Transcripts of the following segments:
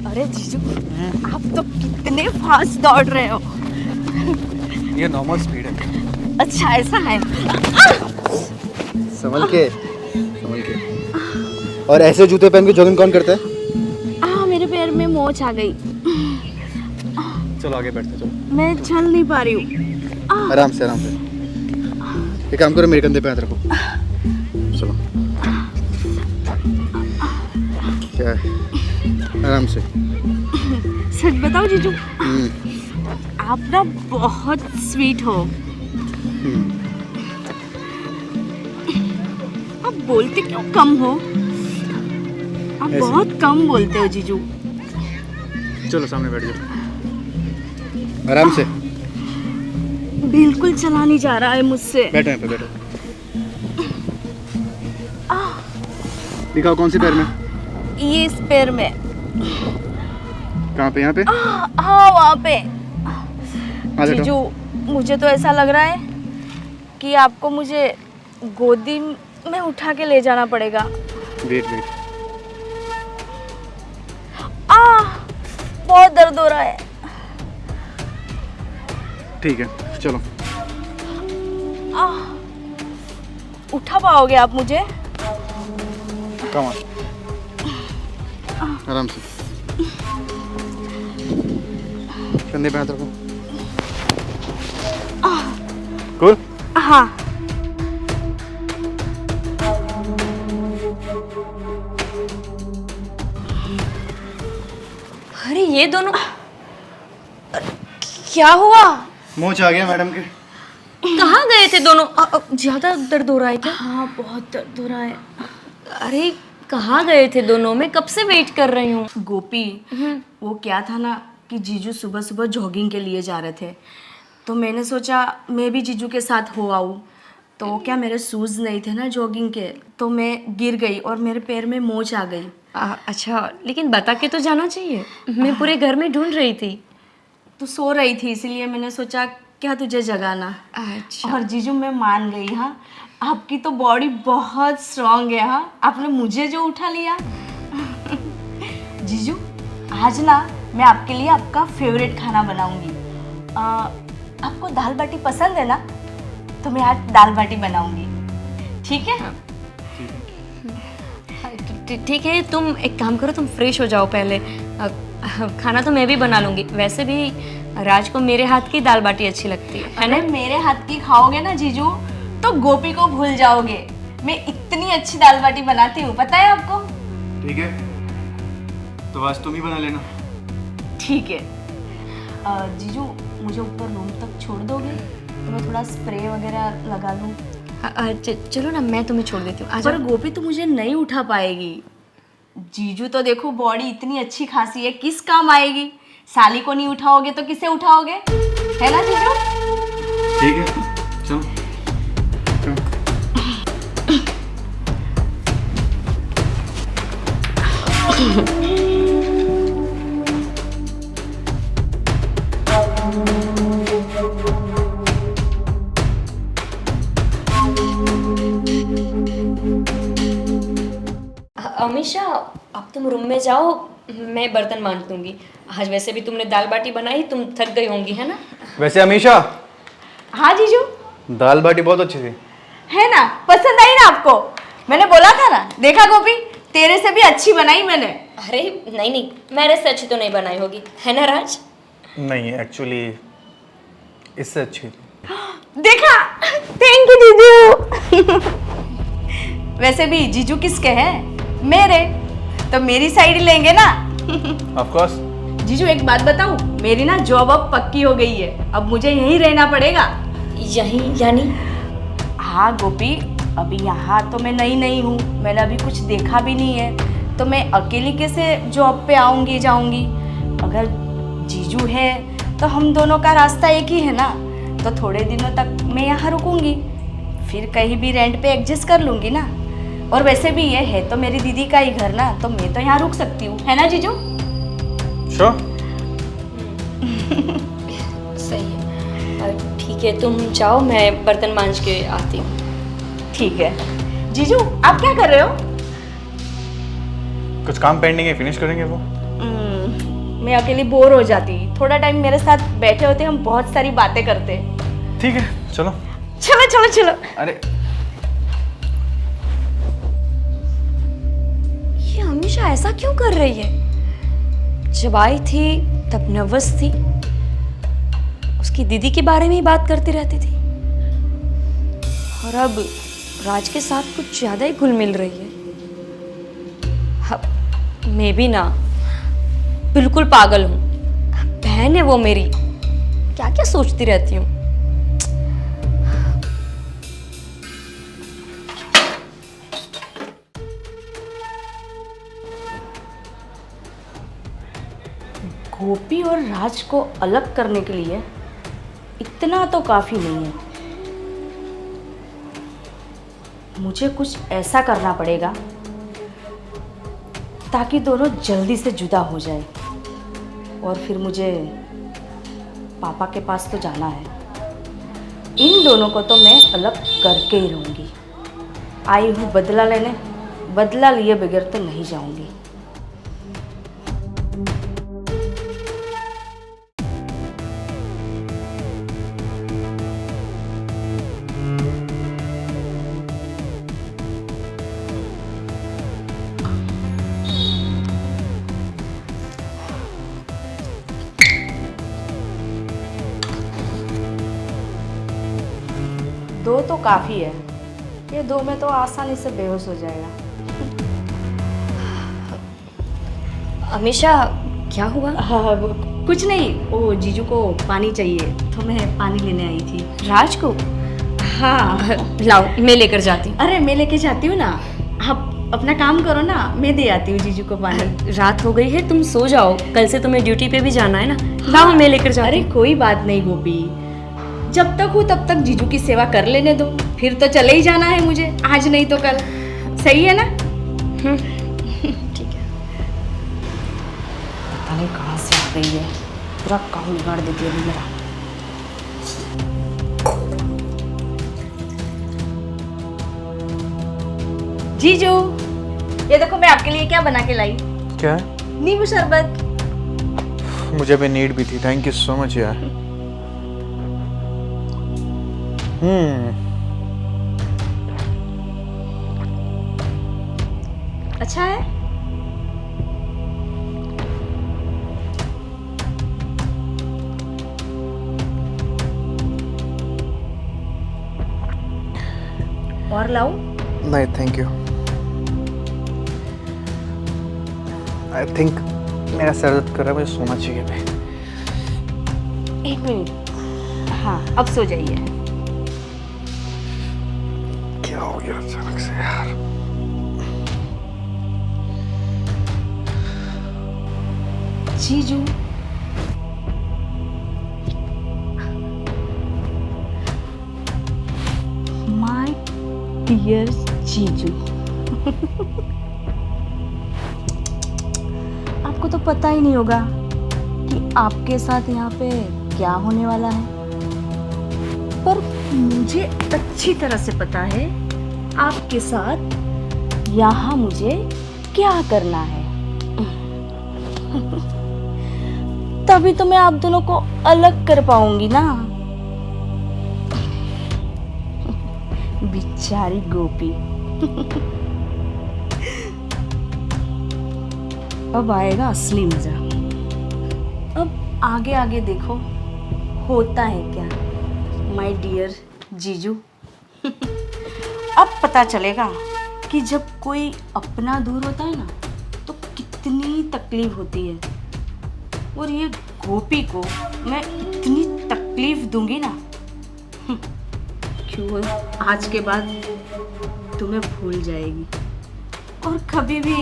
अरे जीजू, आप तो कितने फास्ट दौड़ रहे हो। ये नॉर्मल स्पीड है। अच्छा ऐसा है। संभल के, संभल के। और ऐसे जूते पहन के जॉगिंग कौन करता है? मेरे पैर में मोच आ गई। चलो आगे बैठते, चलो। मैं चल नहीं पा रही हूँ। आराम से, आराम से। एक काम करो, मेरे कंधे पे हाथ रखो। चलो। क्या है? आराम से। सच बताओ जीजू, आप ना बहुत स्वीट हो। आप बोलते क्यों कम हो? आप ऐसे। बहुत कम बोलते हो जीजू। चलो सामने बैठ जाओ। आराम से। बिल्कुल चला नहीं जा रहा है मुझसे। बैठो यहाँ पे, बैठो। दिखाओ कौन सी पैर में? ये इस पैर में। कहाँ पे? यहाँ पे? हाँ वहाँ पे। हाँ, बैठो। जीजू, मुझे तो ऐसा लग रहा है कि आपको मुझे गोदी में उठा के ले जाना पड़ेगा। Wait, wait. बहुत दर्द हो रहा है। ठीक है, चलो। उठा पाओगे आप मुझे? Come on. आराम से। कंधे पे हाथ रखो। कूल? हाँ। अरे ये दोनों क्या हुआ? मोच आ गया मैडम के। कहाँ गए थे दोनों? ज्यादा दर्द हो रहा है क्या? हाँ बहुत दर्द हो रहा है। अरे कहाँ गए थे दोनों? मैं कब से वेट कर रही हूँ। गोपी, वो क्या था ना कि जीजू सुबह सुबह जॉगिंग के लिए जा रहे थे, तो मैंने सोचा मैं भी जीजू के साथ हो आऊँ। तो क्या मेरे शूज़ नहीं थे ना जॉगिंग के, तो मैं गिर गई और मेरे पैर में मोच आ गई। अच्छा, लेकिन बता के तो जाना चाहिए। मैं पूरे घर में ढूंढ रही थी। तो सो रही थी, इसीलिए मैंने सोचा क्या तुझे जगाना। अच्छा। और जीजू मैं मान गई। हाँ, आपकी तो बॉडी बहुत स्ट्रांग है। हाँ, आपने मुझे जो उठा लिया। जीजू, आज ना मैं आपके लिए आपका फेवरेट खाना बनाऊंगी। आपको दाल बाटी पसंद है ना? तो मैं आज दाल बाटी बनाऊंगी, ठीक है? ठीक है, तुम एक काम करो, तुम फ्रेश हो जाओ पहले। खाना तो मैं भी बना लूंगी। वैसे भी राज को मेरे हाथ की दाल बाटी अच्छी लगती है अरे मेरे हाथ की खाओगे ना जीजू, तो गोपी को भूल जाओगे। मैं इतनी अच्छी दाल बाटी बनाती हूँ, पता है आपको? ठीक है, तो आज तुम ही बना लेना। ठीक है। जीजू, मुझे ऊपर रूम तक छोड़ दोगे तो मैं थोड़ा स्प्रे वगैरह लगा लूँ? चलो ना, मैं तुम्हें छोड़ देती हूँ। पर गोपी तो मुझे नहीं उठा पाएगी। जीजू तो देखो बॉडी इतनी अच्छी खासी है, किस काम आएगी? साली को नहीं उठाओगे तो किसे उठाओगे, है ना जीजू? ठीक है, चलो। अमीशा, अब तुम रूम में जाओ, मैं बर्तन मांज दूंगी। आज वैसे भी तुमने दाल बाटी बनाई, तुम थक गई होंगी, है ना? वैसे अमीशा, हाँ जीजू। दाल बाटी बहुत अच्छी थी। है ना? पसंद आई ना आपको? मैंने बोला था ना, देखा गोपी, तेरे से भी अच्छी बनाई मैंने। अरे नहीं नहीं, मेरे से अच्छी तो नहीं बनाई होगी, है ना राज? नहीं, एक्चुअली इससे अच्छी थी। देखा? थैंक यू जीजू। वैसे भी जीजू किसके हैं? मेरे। तो मेरी साइड लेंगे ना? Of course. जीजू एक बात बताऊं, मेरी ना जॉब अब पक्की हो गई है, अब मुझे यहीं रहना पड़ेगा। यहीं यानी? हाँ गोपी, अभी यहाँ तो मैं नई हूँ, मैंने अभी कुछ देखा भी नहीं है, तो मैं अकेली कैसे जॉब पे आऊँगी जाऊँगी? अगर जीजू है तो हम दोनों का रास्ता एक ही है ना, तो थोड़े दिनों तक मैं यहाँ रुकूँगी, फिर कहीं भी रेंट पे एडजस्ट कर लूँगी ना। और वैसे भी ये है तो मेरी दीदी का ही घर ना, तो मैं तो यहाँ रुक सकती हूँ, है ना जीजू? श्योर। सही है। ठीक है, तुम जाओ, मैं बर्तन मांज के आती हूँ। ठीक है। जीजू आप क्या कर रहे हो? कुछ काम पेंडिंग है, फिनिश करेंगे वो। मैं अकेली बोर हो जाती। थोड़ा टाइम मेरे साथ बैठे होते, हम बहुत सारी बातें करते। ठीक है चलो। चलो चलो चलो। अरे ये हमेशा ऐसा क्यों कर रही है? जब आई थी तब नर्वस थी, उसकी दीदी के बारे में ही बात करती रहती थी, और अब राज के साथ कुछ ज्यादा ही घुल मिल रही है। मैं भी ना बिल्कुल पागल हूँ। बहन है वो मेरी, क्या क्या सोचती रहती हूँ। गोपी और राज को अलग करने के लिए इतना तो काफी नहीं है। मुझे कुछ ऐसा करना पड़ेगा ताकि दोनों जल्दी से जुदा हो जाए, और फिर मुझे पापा के पास तो जाना है। इन दोनों को तो मैं अलग करके ही रहूँगी। आई हूँ बदला लेने, बदला लिए बगैर तो नहीं जाऊँगी। दो तो काफ़ी है, ये दो में तो आसानी से बेहोश हो जाएगा। अमीशा क्या हुआ? हाँ, कुछ नहीं, वो जीजू को पानी चाहिए तो मैं पानी लेने आई थी। राज को? हाँ लाओ मैं लेकर जाती हूँ। अरे मैं लेके जाती हूँ ना, आप अपना काम करो ना, मैं दे आती हूँ जीजू को पानी। रात हो गई है, तुम सो जाओ, कल से तुम्हें ड्यूटी पे भी जाना है ना। लाओ मैं लेकर जाती अरे हूँ। कोई बात नहीं गोपी, जब तक हूँ तब तक जीजू की सेवा कर लेने दो, फिर तो चले ही जाना है मुझे, आज नहीं तो कल। सही है ना? ठीक है। पता नहीं कहाँ से आ गई है, पूरा काम बिगाड़ देती है अभी मेरा। जीजू, ये देखो मैं आपके लिए क्या बना के लाई। क्या है? नींबू शरबत। मुझे भी नीड भी थी, थैंक यू सो मच यार। अच्छा है? और लाऊं? नहीं थैंक यू। आई थिंक मेरा सर दर्द कर रहा है, मुझे सोना चाहिए अभी। एक मिनट। हाँ अब सो जाइए। क्या हो गया अचानक से यार? जीजू, माय डियर जीजू। आपको तो पता ही नहीं होगा कि आपके साथ यहाँ पे क्या होने वाला है, पर मुझे अच्छी तरह से पता है आपके साथ यहाँ मुझे क्या करना है। तभी तो मैं आप दोनों को अलग कर पाऊंगी ना। बेचारी गोपी। अब आएगा असली मजा। अब आगे आगे देखो होता है क्या, माय डियर जीजू। अब पता चलेगा कि जब कोई अपना दूर होता है ना तो कितनी तकलीफ होती है, और ये गोपी को मैं इतनी तकलीफ दूंगी ना, क्यों आज के बाद तुम्हें भूल जाएगी और कभी भी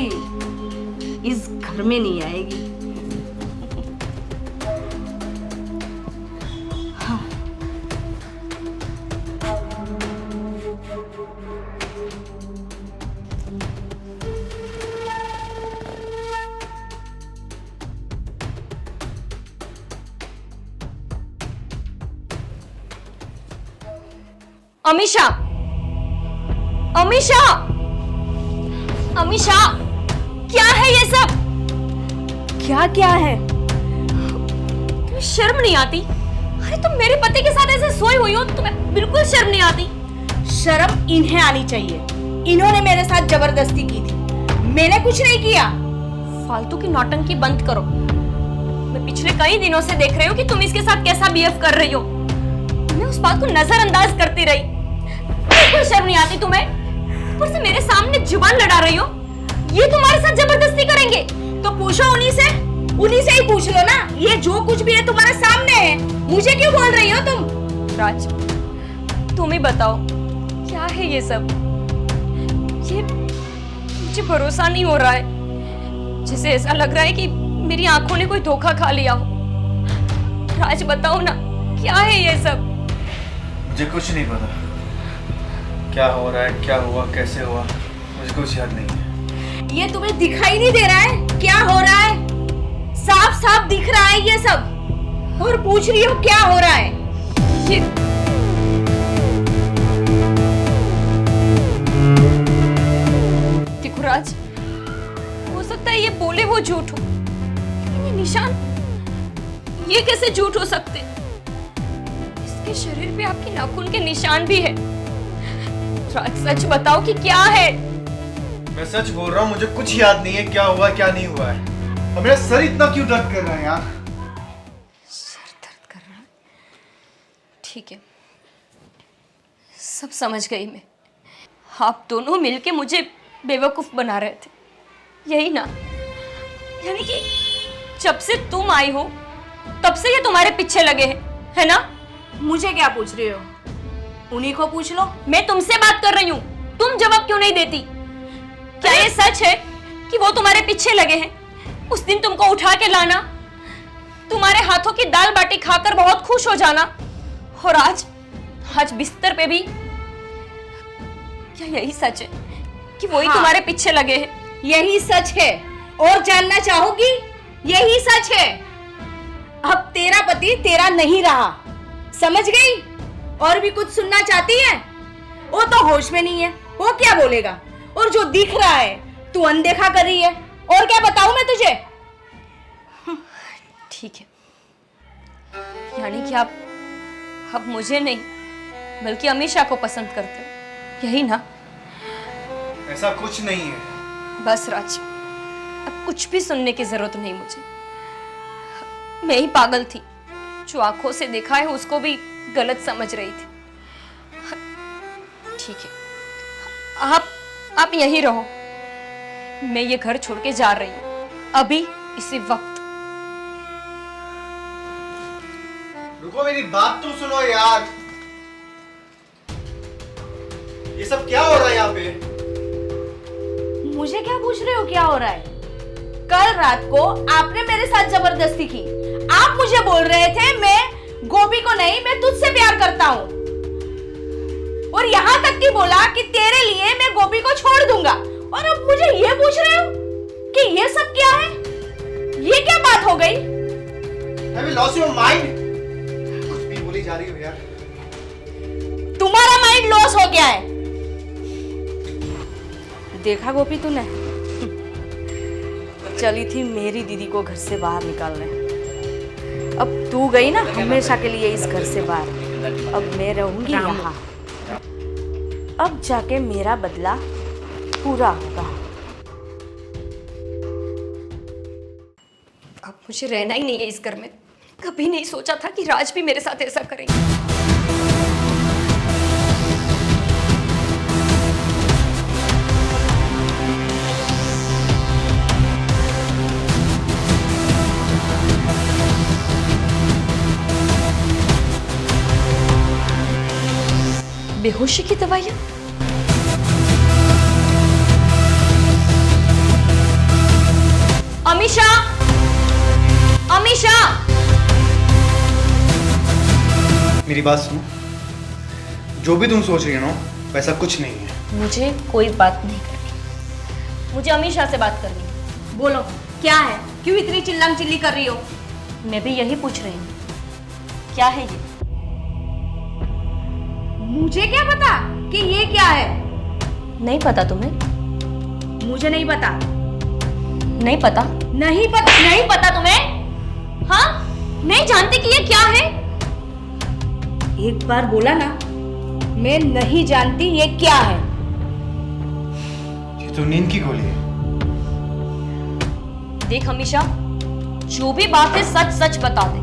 इस घर में नहीं आएगी। हाँ। अमीशा, अमीशा, अमीशा, क्या है ये सब? क्या क्या है? तुम्हें शर्म नहीं आती? अरे तुम मेरे पति के साथ ऐसे सोई हुई हो, तुम्हें बिल्कुल शर्म नहीं आती? शर्म इन्हें आनी चाहिए। इन्होंने मेरे साथ जबरदस्ती की थी, मैंने कुछ नहीं किया। फालतू की नौटंकी बंद करो। मैं पिछले कई दिनों से देख रही हूँ कि तुम इसके साथ कैसा बिहेव कर रही हो। मैं उस बात को नजरअंदाज करती रही। बिल्कुल शर्म नहीं आती तुम्हें? ऊपर से मेरे सामने जुबान लड़ा रही हो। ये तुम्हारे साथ जबरदस्ती करेंगे? तो पूछो उन्हीं से ही पूछ लो ना। ये जो कुछ भी है तुम्हारे सामने है, मुझे क्यों बोल रही हो तुम? राज, तुम ही बताओ क्या है ये सब? ये मुझे भरोसा नहीं हो रहा है। जैसे ऐसा लग रहा है कि मेरी आंखों ने कोई धोखा खा लिया हो। राज बताओ ना, क्या है ये सब? मुझे कुछ नहीं पता क्या हो रहा है, क्या हुआ, कैसे हुआ, मुझे कुछ याद नहीं है। ये तुम्हें दिखाई नहीं दे रहा है क्या हो रहा है? साफ साफ दिख रहा है ये सब, और पूछ रही हो क्या हो रहा है? ये देखो राज, हो सकता है ये बोले वो झूठ हो, लेकिन ये निशान, ये कैसे झूठ हो सकते? इसके शरीर पे आपके नाखून के निशान भी है। राज सच बताओ कि क्या है? मैं सच बोल रहा हूँ, मुझे कुछ याद नहीं है क्या हुआ क्या नहीं हुआ है। और मेरा सर इतना क्यों दर्द कर रहा है यार? सर दर्द कर रहा है? ठीक है, सब समझ गई मैं। आप दोनों मिलके मुझे बेवकूफ बना रहे थे, यही ना? यानी कि जब से तुम आई हो तब से ये तुम्हारे पीछे लगे हैं, है ना? मुझे क्या पूछ रही हो? उन्हीं को पूछ लो। मैं तुमसे बात कर रही हूँ, तुम जवाब क्यों नहीं देती? क्या ये सच है कि वो तुम्हारे पीछे लगे हैं? उस दिन तुमको उठा के लाना, तुम्हारे हाथों की दाल बाटी खाकर बहुत खुश हो जाना, और आज बिस्तर पे भी, क्या यही सच है कि वही हाँ, तुम्हारे पीछे लगे हैं? यही सच है। और जानना चाहोगी? यही सच है। अब तेरा पति तेरा नहीं रहा, समझ गई? और भी कुछ सुनना चाहती है? वो तो होश में नहीं है, वो क्या बोलेगा? और जो दिख रहा है तू अनदेखा कर रही है। और क्या बताऊं मैं तुझे? ठीक है, यानी कि आप अब मुझे नहीं बल्कि अमीषा को पसंद करते हो, यही ना? ऐसा कुछ नहीं है। बस राज, अब कुछ भी सुनने की जरूरत नहीं मुझे। मैं ही पागल थी, जो आंखों से देखा है उसको भी गलत समझ रही थी। ठीक है, आप यहीं रहो, मैं ये घर छोड़ के जा रही हूँ अभी, इसी वक्त। रुको, मेरी बात तो सुनो यार। ये सब क्या हो रहा है यहाँ पे? मुझे क्या पूछ रहे हो क्या हो रहा है? कल रात को आपने मेरे साथ जबरदस्ती की। आप मुझे बोल रहे थे मैं गोपी को नहीं, मैं तुझसे प्यार करता हूँ, और यहाँ तक कि बोला कि तेरे लिए मैं गोपी को छोड़ दूंगा। और अब मुझे ये पूछ रहे हो कि ये सब क्या है? ये क्या बात हो गई? Have you lost your mind? कुछ भी बोली जा रही हो यार। तुम्हारा माइंड लॉस हो गया है। देखा गोपी तूने? चली थी मेरी दीदी को घर से बाहर निकालने। अब तू गई ना हमेशा के लिए इस घर से बाहर। अब मैं रहूंगी यहाँ। अब जाके मेरा बदला पूरा होगा। अब मुझे रहना ही नहीं है इस घर में। कभी नहीं सोचा था कि राज भी मेरे साथ ऐसा करेंगे। बेहोशी की दवाइयां? अमीषा, अमीषा, मेरी बात सुनो, जो भी तुम सोच रही हो ना वैसा कुछ नहीं है। मुझे कोई बात नहीं करनी, मुझे अमीषा से बात करनी है। बोलो क्या है? क्यों इतनी चिल्लम चिल्ली कर रही हो? मैं भी यही पूछ रही हूँ, क्या है ये? मुझे क्या पता कि ये क्या है? नहीं पता तुम्हें? मुझे नहीं पता। नहीं पता? नहीं पता। नहीं पता तुम्हें? हाँ, नहीं जानती कि ये क्या है? एक बार बोला ना, मैं नहीं जानती ये क्या है। ये तो नींद की गोली है। देख हमेशा, जो भी बात है सच सच बता दे।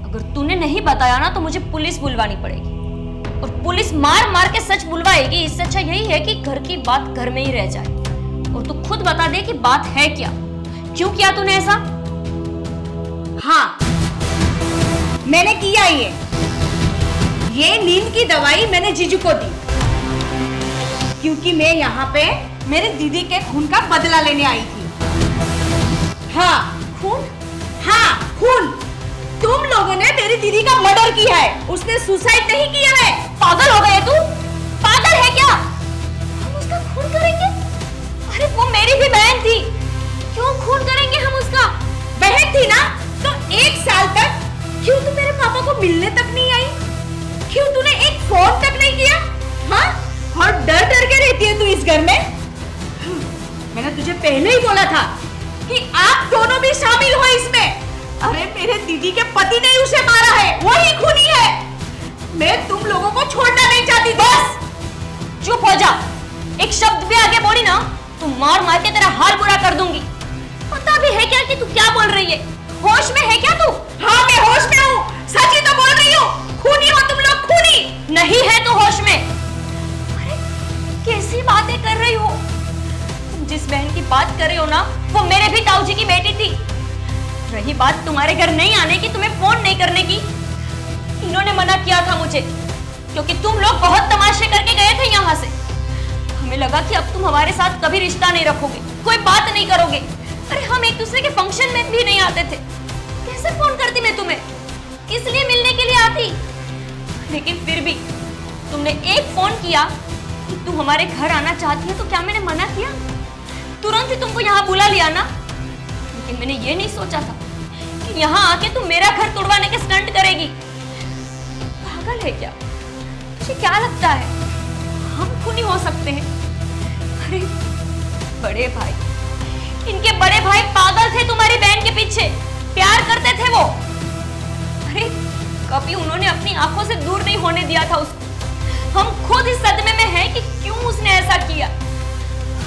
अगर तूने नहीं बताया ना तो मुझे पुलिस बुलवानी पड़ेगी, और पुलिस मार मार के सच बुलवाएगी। इससे अच्छा यही है कि घर की बात घर में ही रह जाए, और तू खुद बता दे कि बात है क्या, क्यों किया तूने ऐसा? हाँ, मैंने किया ये नींद की दवाई मैंने जीजू को दी, क्योंकि मैं यहाँ पे मेरी दीदी के खून का बदला लेने आई थी। हाँ, खून? हाँ, खून। तुम लोगों ने मेरी दीदी का मर्डर किया है, उसने सुसाइड नहीं किया है। पागल हो गए तू? पागल है क्या? हम उसका खून करेंगे? अरे वो मेरी भी बहन थी, क्यों खून करेंगे हम उसका? बहन थी ना, तो 1 साल तक क्यों तू मेरे पापा को मिलने तक नहीं आई? क्यों तूने एक फोन तक नहीं किया? हाँ, और डर डर के रहती है तू इस घर में। मैंने तुझे पहले ही बोला था कि आप दोनों भी शामिल हो इसमें। अरे मेरे दीदी के पति ने उसे मारा है, वही खूनी है। मैं तुम लोगों को छोड़ना नहीं चाहती। बस चुप हो जा, एक शब्द भी आगे बोली ना तो मार मार के तेरा हाल बुरा कर दूंगी। पता भी है क्या कि तू क्या बोल रही है? होश में है क्या तू? हाँ, मैं होश में हूँ, सच ही तो बोल रही हूँ। खूनी हो तुम लोग, खूनी। नहीं है तू होश में? अरे कैसी बातें कर रही हो तुम? जिस बहन की बात कर रही हो ना, वो मेरे भी ताऊ जी की बेटी थी। रही बात तुम्हारे घर नहीं आने की, तुम्हें फोन नहीं करने की, इन्होंने मना किया था मुझे, क्योंकि तुम लोग बहुत तमाशे करके गए थे यहाँ से। हमें लगा कि अब तुम हमारे साथ कभी रिश्ता नहीं रखोगे, कोई बात नहीं करोगे। अरे हम एक दूसरे के फंक्शन में भी नहीं आते थे, कैसे फोन करती मैं तुम्हें? किस लिए मिलने के लिए आती? लेकिन फिर भी तुमने एक फोन किया कि तुम हमारे घर आना चाहती है, तो क्या मैंने मना किया? तुरंत ही तुमको यहाँ बुला लिया ना। लेकिन मैंने ये नहीं सोचा था कि यहाँ आके तुम मेरा घर तोड़वाने के स्टंट करेगी। पागल है क्या? तुझे क्या लगता है हम खूनी हो सकते हैं? अरे बड़े भाई, इनके बड़े भाई पागल थे तुम्हारी बहन के पीछे, प्यार करते थे वो। अरे कभी उन्होंने अपनी आंखों से दूर नहीं होने दिया था उसको। हम खुद इस सदमे में हैं कि क्यों उसने ऐसा किया।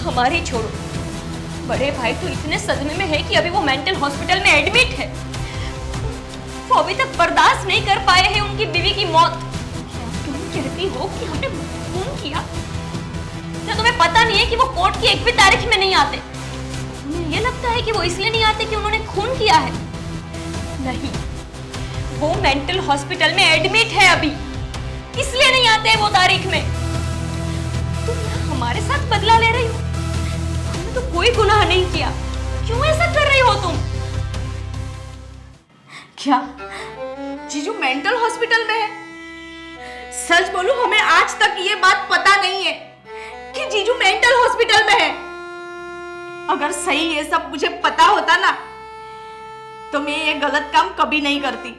हमारी छोड़ो, बड़े भाई तो इतने सदमे में है कि अभी वो मेंटल हॉस्पिटल में एडमिट है। वो अभी तक बर्दाश्त नहीं कर पाए हैं उनकी बीवी की मौत। तुम कहती हो कि हमने खून किया? क्या तुम्हें पता नहीं है कि वो कोर्ट की एक भी तारीख में नहीं आते? तुम्हें ये लगता है कि वो इसलिए नहीं आते कि उन्होंने खून किया है? नहीं, वो मेंटल हॉस्पिटल में एडमिट है अभी, इसलिए नहीं आते वो तारीख में। तुम यहाँ हमारे साथ बदला ले रही हो? हमने तो कोई गुनाह नहीं किया, क्यों ऐसा कर रही हो तुम? क्या जीजू मेंटल हॉस्पिटल में है? सच बोलूं, हमें आज तक ये बात पता नहीं है कि जीजू मेंटल हॉस्पिटल में है। अगर सही ये सब मुझे पता होता ना, तो मैं ये गलत काम कभी नहीं करती।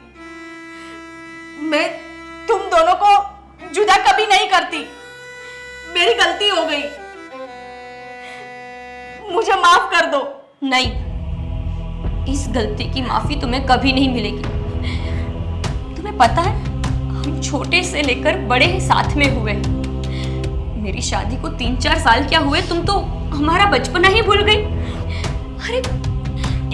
मैं तुम दोनों को जुदा कभी नहीं करती। मेरी गलती हो गई, मुझे माफ कर दो। नहीं, इस गलती की माफी तुम्हें कभी नहीं मिलेगी। तुम्हें पता है, हम छोटे से लेकर बड़े साथ में हुए। मेरी शादी को 3-4 साल क्या हुए, तुम तो हमारा बचपना ही भूल गई। अरे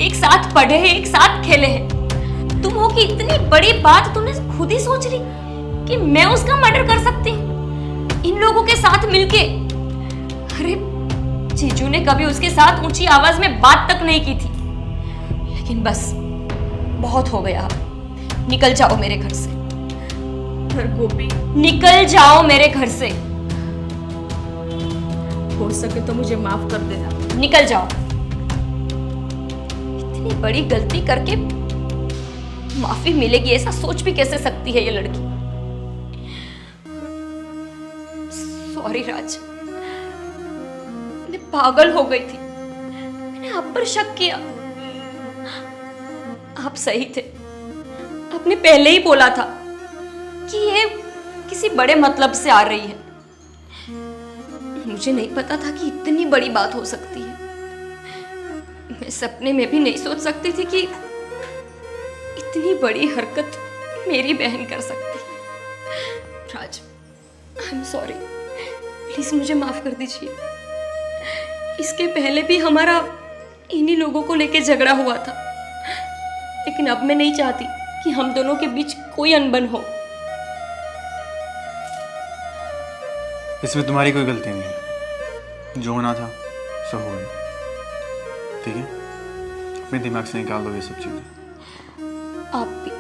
एक साथ पढ़े हैं, एक साथ खेले हैं। तुम हो कि इतनी बड़ी बात तुमने खुद ही सोच ली कि मैं उसका मर्डर कर सकती हूँ इन लोगों के साथ मिलके। अरे जीजू ने कभी उसके साथ ऊंची आवाज में बात तक नहीं की थी। लेकिन बस बहुत हो गया, निकल जाओ मेरे घर से। पर गोपी, निकल जाओ मेरे घर से। हो सके तो मुझे माफ कर देना। निकल जाओ। इतनी बड़ी गलती करके माफी मिलेगी ऐसा सोच भी कैसे सकती है ये लड़की? सॉरी राज, मैं पागल हो गई थी, मैंने आप पर शक किया। आप सही थे, आपने पहले ही बोला था कि ये किसी बड़े मतलब से आ रही है। मुझे नहीं पता था कि इतनी बड़ी बात हो सकती है। मैं मैं सपने में भी नहीं सोच सकती थी कि इतनी बड़ी हरकत मेरी बहन कर सकती। राज, आई एम सॉरी, प्लीज मुझे माफ कर दीजिए। इसके पहले भी हमारा इन्हीं लोगों को लेके झगड़ा हुआ था, लेकिन अब मैं नहीं चाहती कि हम दोनों के बीच कोई अनबन हो। इसमें तुम्हारी कोई गलती नहीं है, जो होना था सो हो गया। ठीक है, अपने दिमाग से निकाल दो ये सब चीज़ें। आप भी